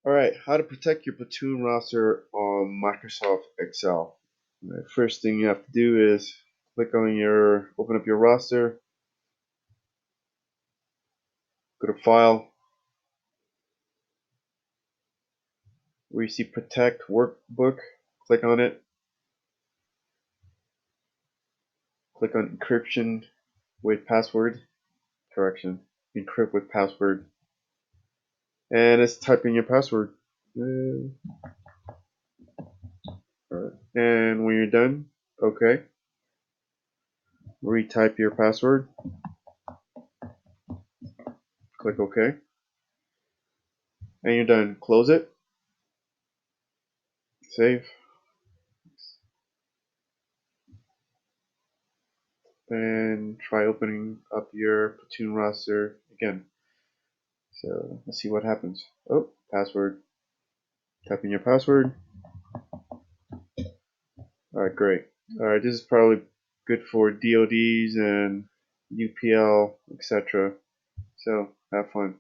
Alright, how to protect your Platoon roster on Microsoft Excel. The first thing you have to do is open up your roster, go to File, where you see Protect Workbook, click on it, click on Encryption with Password, encrypt with password, and it's typing your password. Alright. And when you're done, OK. Retype your password, click OK, and you're done. Close it, save, and try opening up your Platoon roster again. So let's see what happens. Oh, password. Type in your password. Alright, great. Alright, this is probably good for DODs and UPL, etc. So have fun.